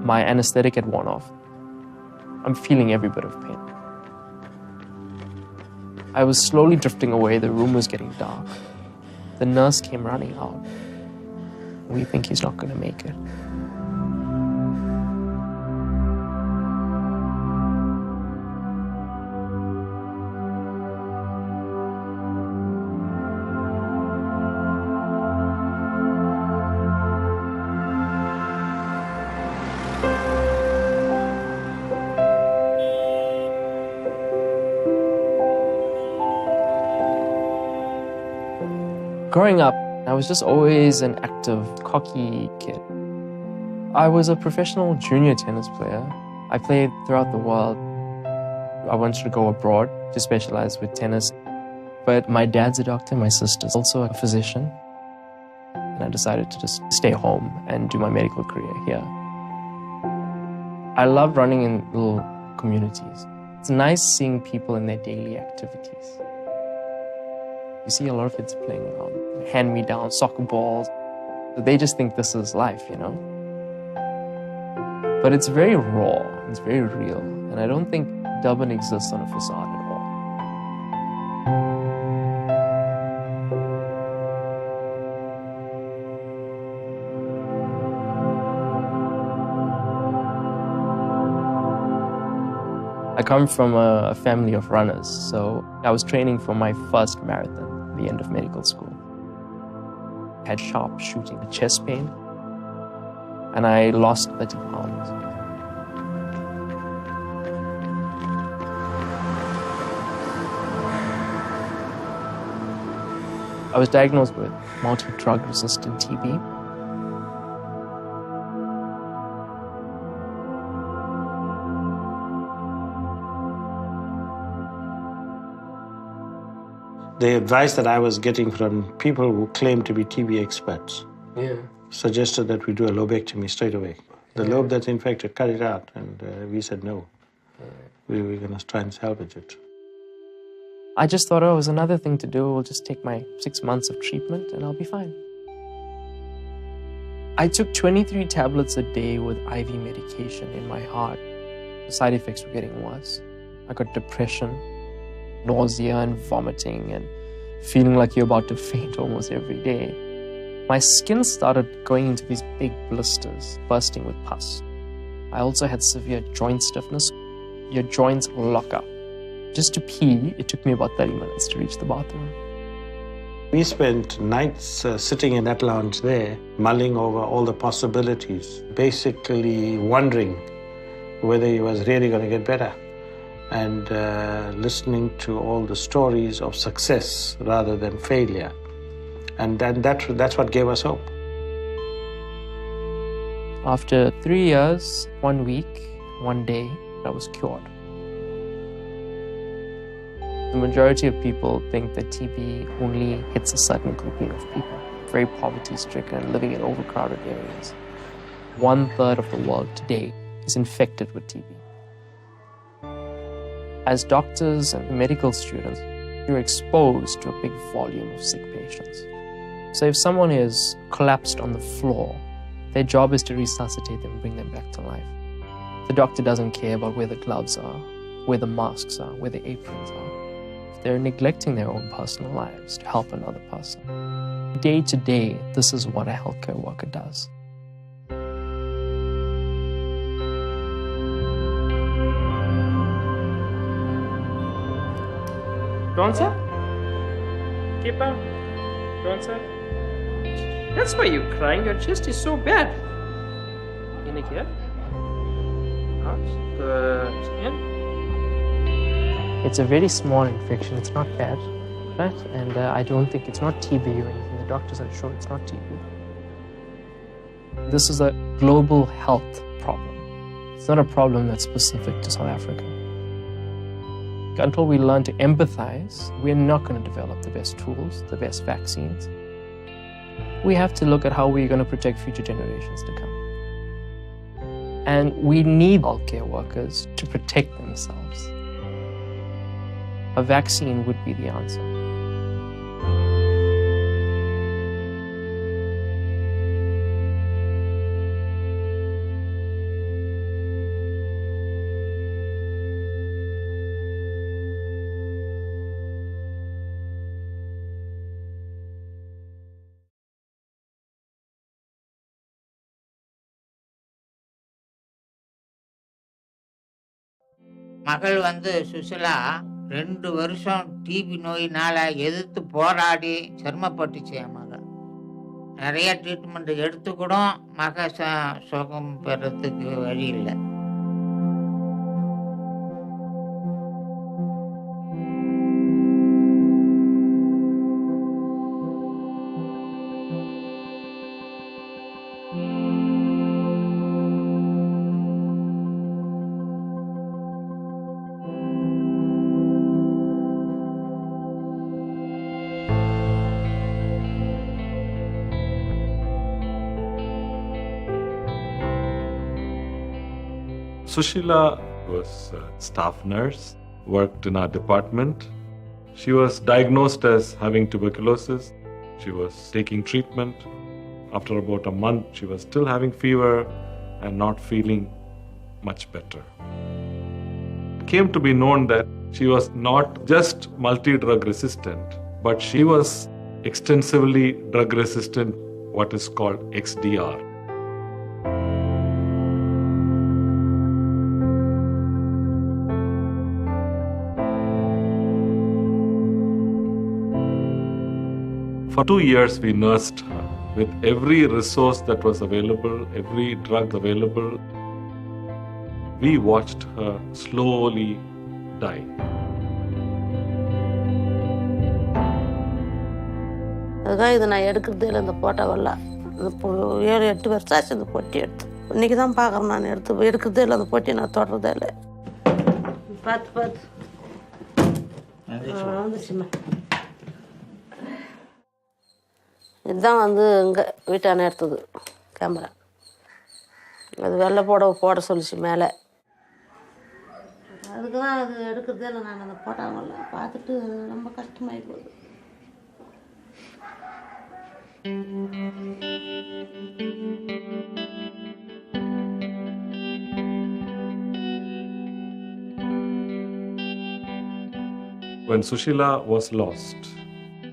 My anesthetic had worn off. I'm feeling every bit of pain. I was slowly drifting away. The room was getting dark. The nurse came running out. We think he's not going to make it. Growing up, I was just always an active, cocky kid. I was a professional junior tennis player. I played throughout the world. I wanted to go abroad to specialize with tennis. But my dad's a doctor, my sister's also a physician. And I decided to just stay home and do my medical career here. I love running in little communities. It's nice seeing people in their daily activities. You see a lot of kids playing hand-me-down soccer balls. They just think this is life, you know? But it's very raw, it's very real, and I don't think Durban exists on a facade at all. I come from a family of runners, so I was training for my first marathon at the end of medical school. I had sharp shooting chest pain, and I lost 30 pounds. I was diagnosed with multi-drug resistant TB. The advice that I was getting from people who claim to be TB experts suggested that we do a lobectomy straight away. The lobe that's infected, cut it out. And we said no. We were going to try and salvage it. I just thought, oh, it was another thing to do. We'll just take my 6 months of treatment and I'll be fine. I took 23 tablets a day with IV medication in my heart. The side effects were getting worse. I got depression, nausea and vomiting and feeling like you're about to faint almost every day. My skin started going into these big blisters, bursting with pus. I also had severe joint stiffness. Your joints lock up. Just to pee, it took me about 30 minutes to reach the bathroom. We spent nights sitting in that lounge there, mulling over all the possibilities, basically wondering whether he was really going to get better, and listening to all the stories of success rather than failure. And then that's what gave us hope. After 3 years, 1 week, 1 day, I was cured. The majority of people think that TB only hits a certain grouping of people, very poverty-stricken, living in overcrowded areas. 1/3 of the world today is infected with TB. As doctors and medical students, you're exposed to a big volume of sick patients. So if someone is collapsed on the floor, their job is to resuscitate them and bring them back to life. The doctor doesn't care about where the gloves are, where the masks are, where the aprons are. They're neglecting their own personal lives to help another person. Day to day, this is what a healthcare worker does. Go on, sir. Keep on. Go on, sir. That's why you're crying. Your chest is so bad. In here. Out. Good. In. It's a very small infection. It's not bad, right? And I don't think it's not TB or anything. The doctors are sure it's not TB. This is a global health problem. It's not a problem that's specific to South Africa. Until we learn to empathize, we're not going to develop the best tools, the best vaccines. We have to look at how we're going to protect future generations to come. And we need healthcare workers to protect themselves. A vaccine would be the answer. மகள் வந்து சுசிலா 2 வருஷம் DP நோயினால எதிர்த்து போராடி சிரமப்பட்டுச்சு. என் மகள் நிறைய treatment எடுத்து கூட மக சுகம் பெறத்துக்கு வழி இல்லை. Sushila was a staff nurse, worked in our department. She was diagnosed as having tuberculosis. She was taking treatment. After about a month, she was still having fever and not feeling much better. It came to be known that she was not just multi-drug resistant, but she was extensively drug resistant, what is called XDR. For 2 years, we nursed her with every resource that was available, every drug available. We watched her slowly die. அதுதான் இது நான் எடுக்கிறதே இல்லை. இந்த போட்டோவெல்லாம் 7-8 வருஷம் ஆச்சு இந்த பொட்டி எடுத்து. இன்றைக்கி தான் பார்க்குறேன். நான் எடுக்கிறதே இல்லை. அந்த பொட்டியை நான் தொடர்றதே இல்லை. பார்த்து வந்துச்சுமா. இதுதான் வந்து இங்கே வீட்டான எடுத்தது கேமரா. அது வெள்ளை போட சொல்லிச்சு மேலே. அதுக்கு தான் அது எடுக்கிறதே இல்லை. நான் அந்த போட்டாங்கெல்லாம் பார்த்துட்டு ரொம்ப கஷ்டமாகி போகுது. When Sushila was lost,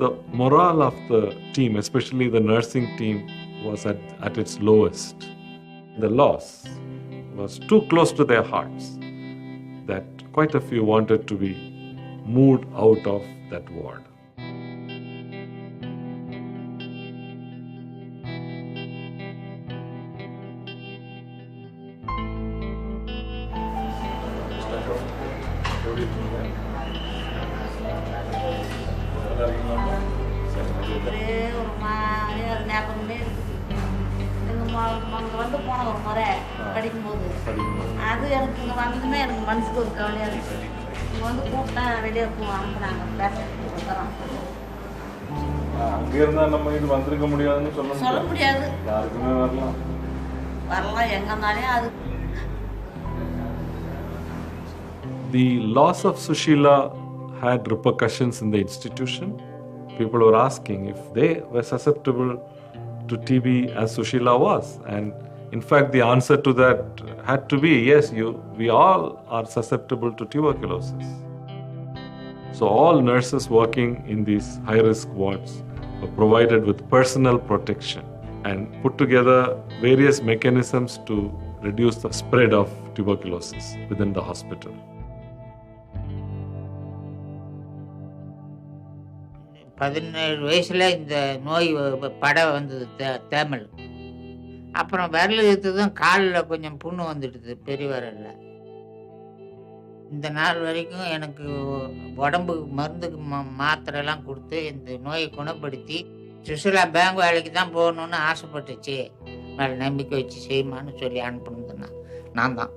the morale of the team, especially the nursing team, was at its lowest. The loss was too close to their hearts that quite a few wanted to be moved out of that ward. வந்து போன ஒரு முறை படிக்கும்போது அது எனக்கு இங்கே வந்ததுமே எனக்கு மனசுக்கு ஒரு கவலையாக இருந்துச்சு. இங்கே வந்து கூப்பிட்டா வெளியே அனுப்புனாங்க பேசுறோம். அங்கே இருந்தால் நம்ம இது வந்திருக்க முடியாதுன்னு சொல்ல முடியாது. யாருக்குமே வரலாம் எங்கே இருந்தாலே அது. The loss of Sushila had repercussions in the institution. People were asking if they were susceptible to TB as Sushila was, and in fact the answer to that had to be yes, we all are susceptible to tuberculosis. So all nurses working in these high risk wards were provided with personal protection and put together various mechanisms to reduce the spread of tuberculosis within the hospital. வயசுல இந்த நோய் பட வந்தது தேமல். அப்புறம் விரல் எடுத்ததும் காலில் கொஞ்சம் புண்ணு வந்துடுது, பெரிய விரல்ல. இந்த நாள் வரைக்கும் எனக்கு உடம்புக்கு மருந்துக்கு மாத்திரைலாம் கொடுத்து இந்த நோயை குணப்படுத்தி சுசிலா பேங்க் வேலைக்கு தான் போகணுன்னு ஆசைப்பட்டுச்சு. மேலே நம்பிக்கை வச்சு செய்யுமான்னு சொல்லி அனுப்புனதுன்னா நான் தான்.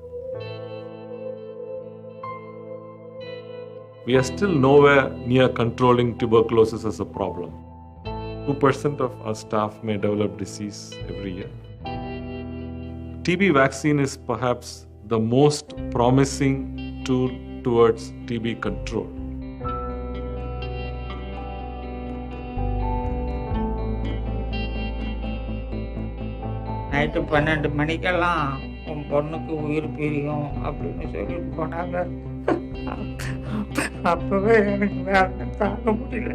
We are still nowhere near controlling tuberculosis as a problem. 2% of our staff may develop disease every year. TB vaccine is perhaps the most promising tool towards TB control. Night 12 மணிக்கெல்லாம் உன் பொண்ணுக்கு உயிர் பிரியும் அப்படின்னு சொல்லிட்டு போனாங்க. அப்பவே எனக்கு வேலை தாங்க முடியல.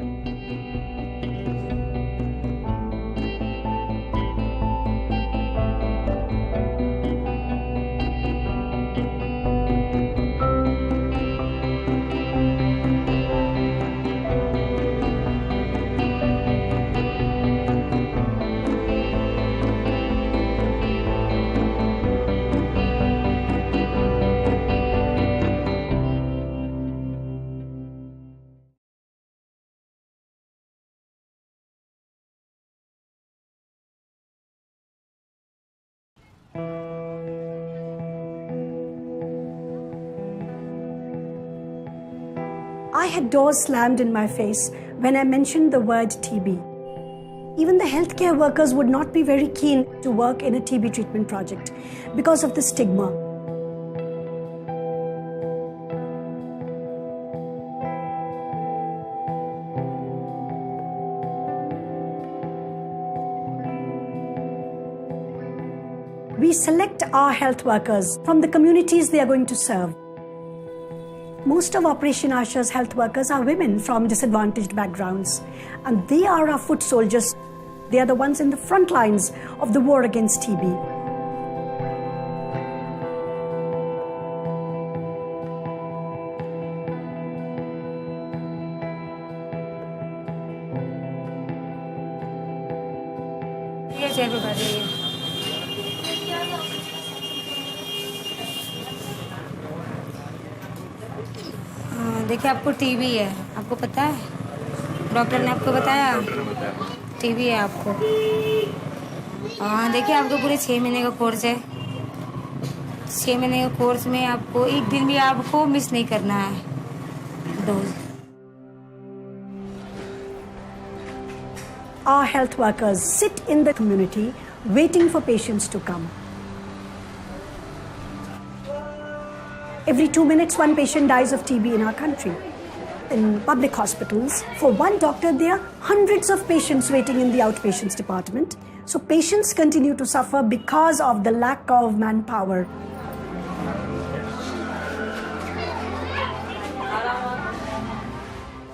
I had doors slammed in my face when I mentioned the word TB. Even the healthcare workers would not be very keen to work in a TB treatment project because of the stigma. We select our health workers from the communities they are going to serve. Most of Operation Asha's health workers are women from disadvantaged backgrounds, and they are our foot soldiers. They are the ones in the front lines of the war against TB. देखिए आपको TB है, आपको पता है? Doctor ने आपको बताया TB है आपको। हाँ देखिए आपको पूरे 6 महीने का कोर्स है। 6 महीने के कोर्स में आपको एक दिन भी आपको मिस नहीं करना है dose. Our health workers sit in the community waiting for patients to come. Every 2 minutes, one patient dies of TB in our country. In public hospitals, for one doctor, there are hundreds of patients waiting in the outpatients department. So patients continue to suffer because of the lack of manpower.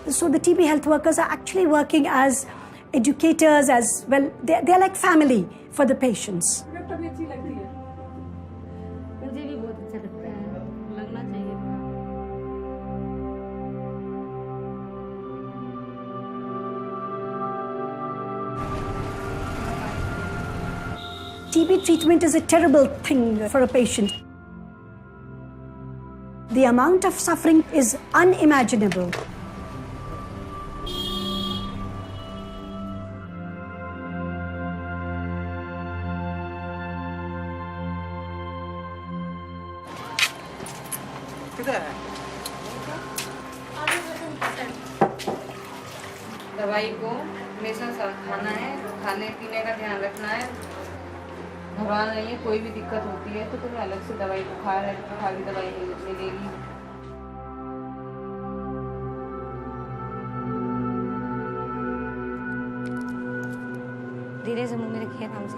So the TB health workers are actually working as educators as well. They're like family for the patients. TB treatment is a terrible thing for a patient. The amount of suffering is unimaginable. दवाई को हमेशा खाना है, खाने पीने का ध्यान रखना है। घबराना नहीं है, कोई भी दिक्कत होती है तो तुम्हें अलग से दवाई बुखार है तो बुखार की दवाई मिलेगी। धीरे से मुंह में रखिए आराम से।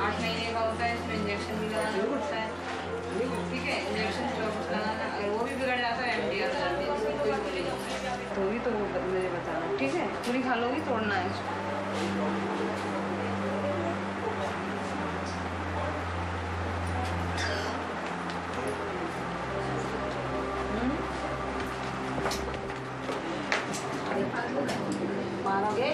8 महीने का होता है, इसमें इंजेक्शन भी लगाना पड़ता है। ठीक है, इंजेक्शन लगाना, अगर वो भी बिगड़ जाता है MDR जल्दी उसकी कोई बोलेगी तो भी तो वो मुझे बताना। ठीक है, पूरी खा लोगी, तोड़ना है इसको। मारोगे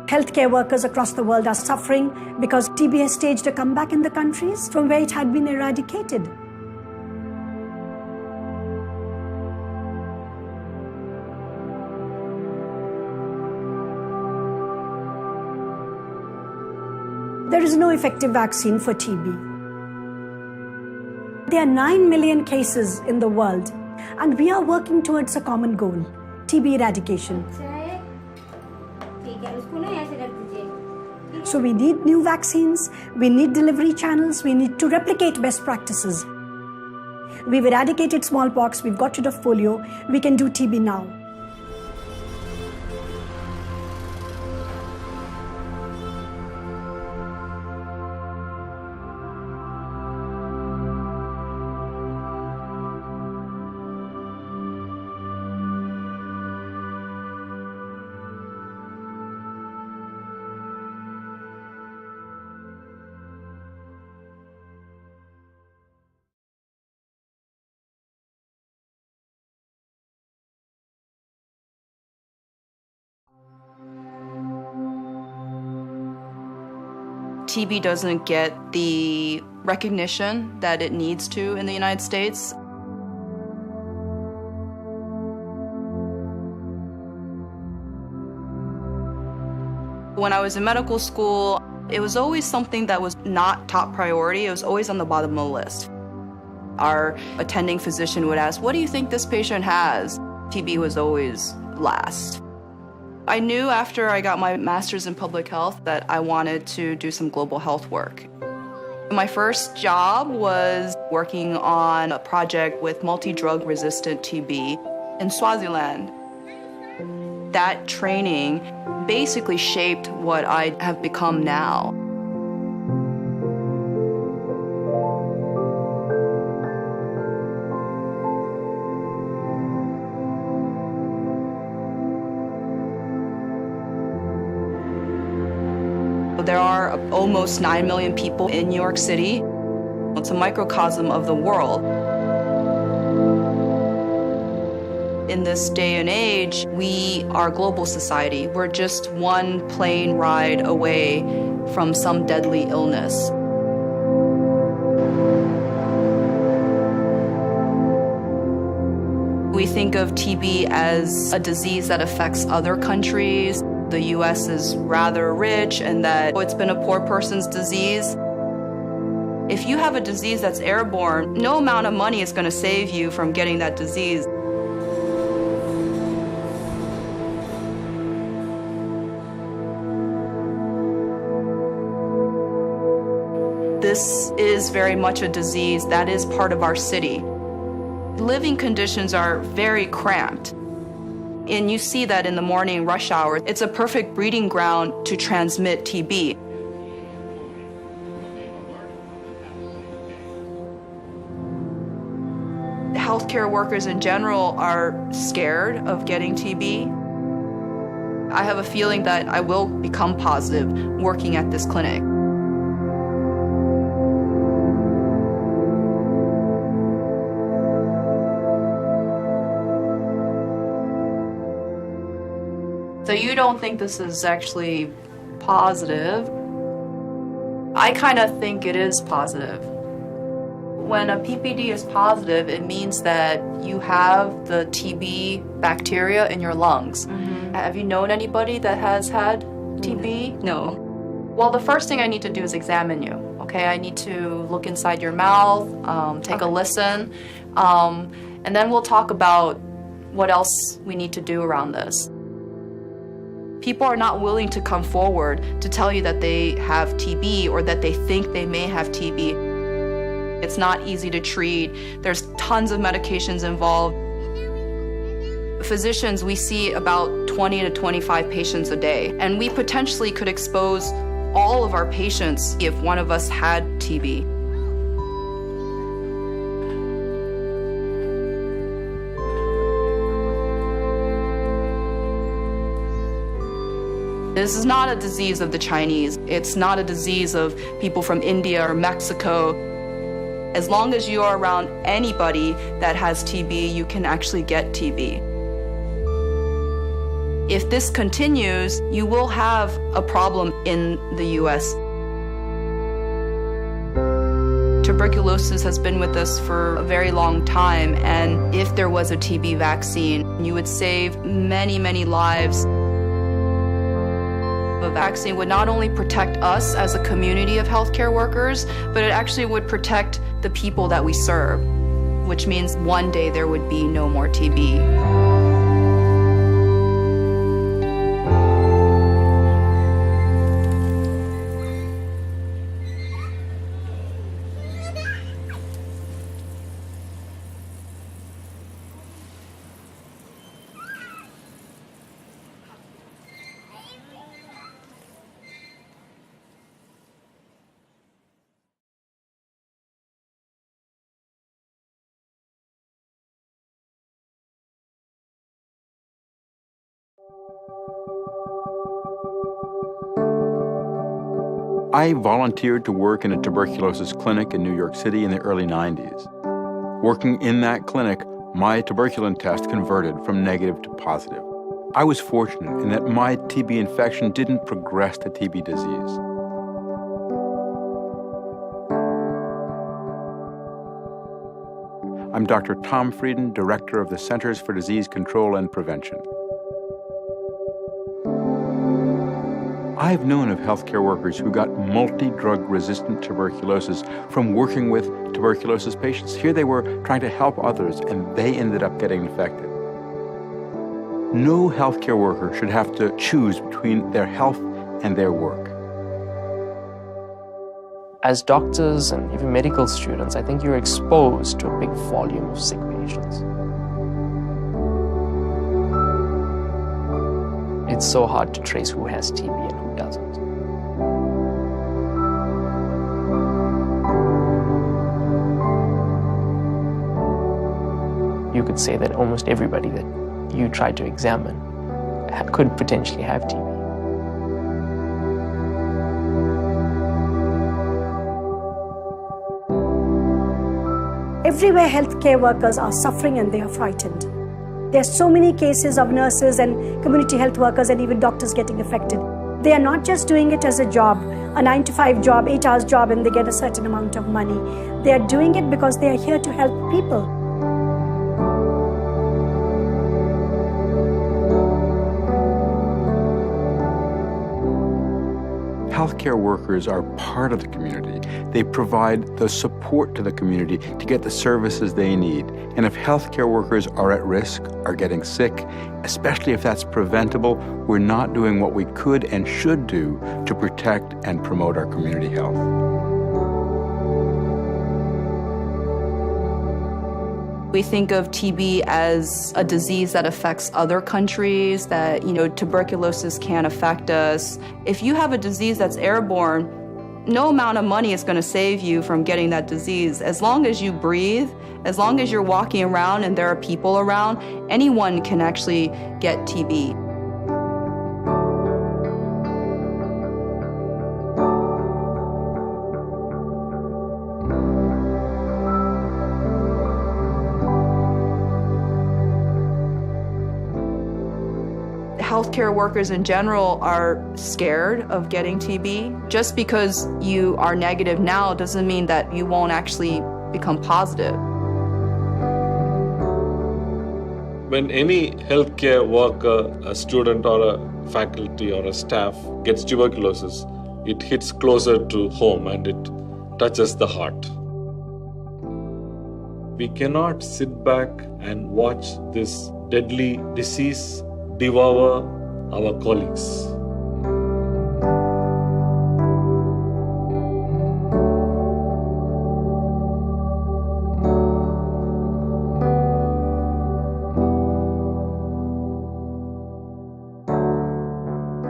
Healthcare workers across the world are suffering because TB has staged a comeback in the countries from where it had been eradicated. There is no effective vaccine for TB. There are 9 million cases in the world, and we are working towards a common goal, TB eradication. So we need new vaccines, we need delivery channels, we need to replicate best practices. We've eradicated smallpox, we've got rid of polio, we can do TB now. TB doesn't get the recognition that it needs to in the United States. When I was in medical school, it was always something that was not top priority. It was always on the bottom of the list. Our attending physician would ask, "What do you think this patient has?" TB was always last. I knew after I got my master's in public health that I wanted to do some global health work. My first job was working on a project with multi-drug resistant TB in Swaziland. That training basically shaped what I have become now. There are almost 9 million people in New York City. It's a microcosm of the world. In this day and age, we are a global society. We're just one plane ride away from some deadly illness. We think of TB as a disease that affects other countries. The US is rather rich and that it's been a poor person's disease. If you have a disease that's airborne, no amount of money is going to save you from getting that disease. This is very much a disease that is part of our city. Living conditions are very cramped. And you see that in the morning rush hour. It's a perfect breeding ground to transmit TB. Healthcare workers in general are scared of getting TB. I have a feeling that I will become positive working at this clinic. So you don't think this is actually positive? I kind of think it is positive. When a PPD is positive, it means that you have the TB bacteria in your lungs. Mm-hmm. Have you known anybody that has had TB? No. Well, the first thing I need to do is examine you, okay? I need to look inside your mouth, take a listen, and then we'll talk about what else we need to do around this. People are not willing to come forward to tell you that they have TB or that they think they may have TB. It's not easy to treat. There's tons of medications involved. Physicians, we see about 20 to 25 patients a day, and we potentially could expose all of our patients if one of us had TB. This is not a disease of the Chinese. It's not a disease of people from India or Mexico. As long as you are around anybody that has TB, you can actually get TB. If this continues, you will have a problem in the US. Tuberculosis has been with us for a very long time, and if there was a TB vaccine, you would save many, many lives. A vaccine would not only protect us as a community of healthcare workers, but it actually would protect the people that we serve, which means one day there would be no more TB. I volunteered to work in a tuberculosis clinic in New York City in the early 90s. Working in that clinic, my tuberculin test converted from negative to positive. I was fortunate in that my TB infection didn't progress to TB disease. I'm Dr. Tom Frieden, Director of the Centers for Disease Control and Prevention. I've known of healthcare workers who got multi-drug resistant tuberculosis from working with tuberculosis patients. Here they were trying to help others, and they ended up getting infected. No healthcare worker should have to choose between their health and their work. As doctors and even medical students, I think you're exposed to a big volume of sick patients. It's so hard to trace who has TB and who doesn't. You could say that almost everybody that you try to examine could potentially have TB. Everywhere healthcare workers are suffering and they are frightened. There are so many cases of nurses and community health workers and even doctors getting affected. They are not just doing it as a job, a 9-to-5 job, 8 hours job, and they get a certain amount of money. They are doing it because they are here to help people. Healthcare workers are part of the community. They provide the support to the community to get the services they need. And if healthcare workers are at risk, are getting sick, especially if that's preventable, we're not doing what we could and should do to protect and promote our community health. We think of TB as a disease that affects other countries, that, tuberculosis can affect us. If you have a disease that's airborne, no amount of money is going to save you from getting that disease. As long as you breathe, as long as you're walking around and there are people around, anyone can actually get TB. Healthcare workers in general are scared of getting TB. Just because you are negative now doesn't mean that you won't actually become positive. When any healthcare worker, a student or a faculty or a staff gets tuberculosis, it hits closer to home and it touches the heart. We cannot sit back and watch this deadly disease devour our colleagues.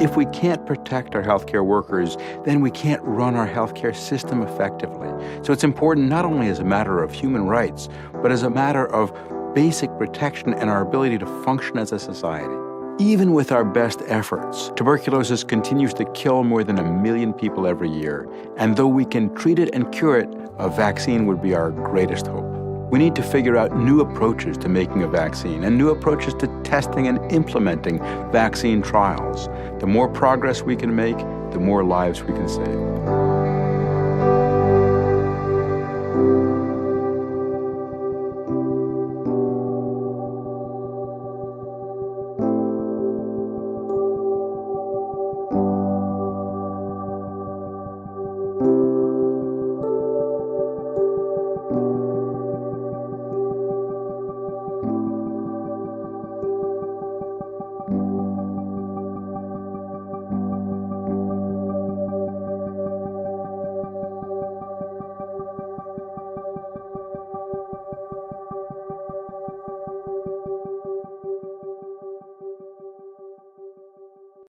If we can't protect our healthcare workers, then we can't run our healthcare system effectively. So it's important not only as a matter of human rights, but as a matter of basic protection and our ability to function as a society. Even with our best efforts, tuberculosis continues to kill more than 1 million people every year. And though we can treat it and cure it, a vaccine would be our greatest hope. We need to figure out new approaches to making a vaccine and new approaches to testing and implementing vaccine trials. The more progress we can make, the more lives we can save.